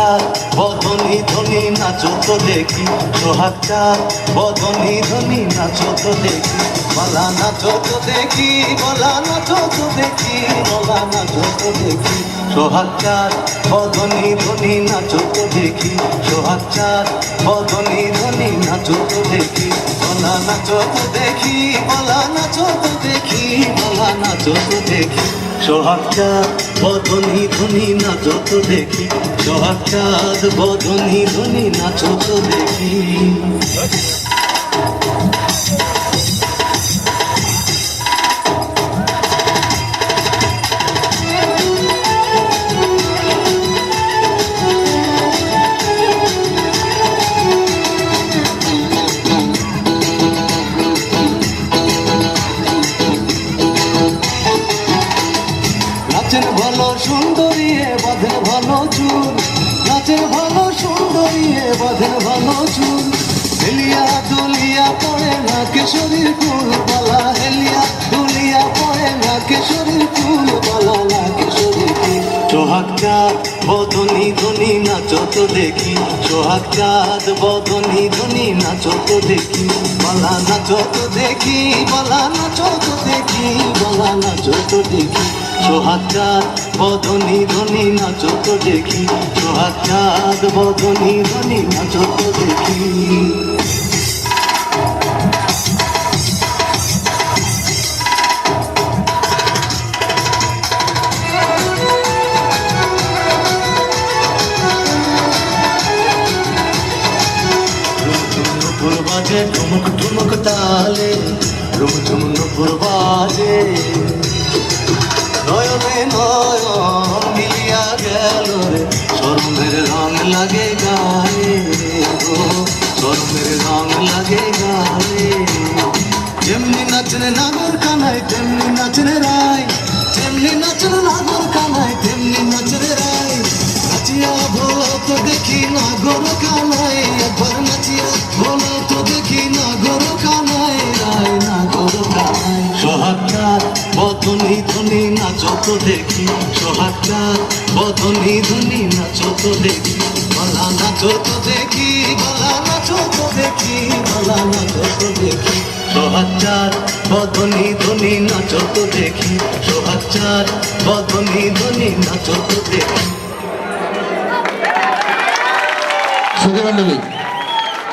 চাঁদ বদনি ধ্বনি নাচো তো দেখি, সোহাগ চাঁদ বদনি ধ্বনি নাচো তো দেখি, বলা নাচো তো দেখি, বলা নাচো তো দেখি, বলা নাচো তো দেখি, সোহাগ চাঁদ বদনি ধ্বনি নাচো তো দেখি, সোহাগ চাঁদ বদনি ধ্বনি নাচো তো দেখি, বলা নাচো তো দেখি, বলা নাচো তো দেখি, বলা নাচো তো দেখি, সোহাগ চাঁদ বদনি ধ্বনি নাচো তো দেখি, সোহাগ চাঁদ বদনি ধ্বনি নাচো তো দেখি। নাচের ভালো সুন্দরী বাঁধের ভালো চুল, নাচের ভালো সুন্দরী বাঁধের ভালো চুল, হেলিয়া দুলিয়া পড়ে না কেশরীর ফুল বালা, হেলিয়া দুলিয়া পড়ে না কেশরীর ফুল বালা, না কেশরীর ফুল। সোহাগ চাঁদ বদনি ধ্বনি নাচো তো দেখি, সোহাগ চাঁদ বদনি ধ্বনি নাচো তো দেখি, বালা নাচো তো দেখি, বালা নাচো তো দেখি, বালা নাচো তো দেখি, সোহাগ চাঁদ বদনি ধ্বনি নাচো তো দেখি, সোহাগ চাঁদ বদনি ধ্বনি নাচো তো দেখি। বাজে ঠুমুক ঠুমুক তালে, রুম ঝুম নুপুর বাজে, নয়নে নয়ন মিলিয়া গেল রে, শরমের রং লাগে গায়ে গো, শরমের রং লাগে গায়ে। যেমনি নাচনে নাগর কানাই তেমনি নাচনে রাই, যেমনি নাচনে নাগর কানাই তেমনি নাচনে রাই, নাচিয়া ভোলা তো দেখি নাগর কানাই, একবার নাচিয়া ভোলা তো দেখি নাগর কানাই, রাই নাগর কানাই। সোহাগ চাঁদ বদনি ধ্বনি নাচো তো দেখি, সোহাগ চাঁদ বদনি ধ্বনি নাচো তো দেখি, বলা নাচো তো দেখি, বলা নাচো তো দেখি, বলা নাচো তো দেখি, সোহাগ চাঁদ বদনি ধ্বনি নাচো তো দেখি, সোহাগ চাঁদ বদনি ধ্বনি নাচো তো দেখি। সুধী মণ্ডলী।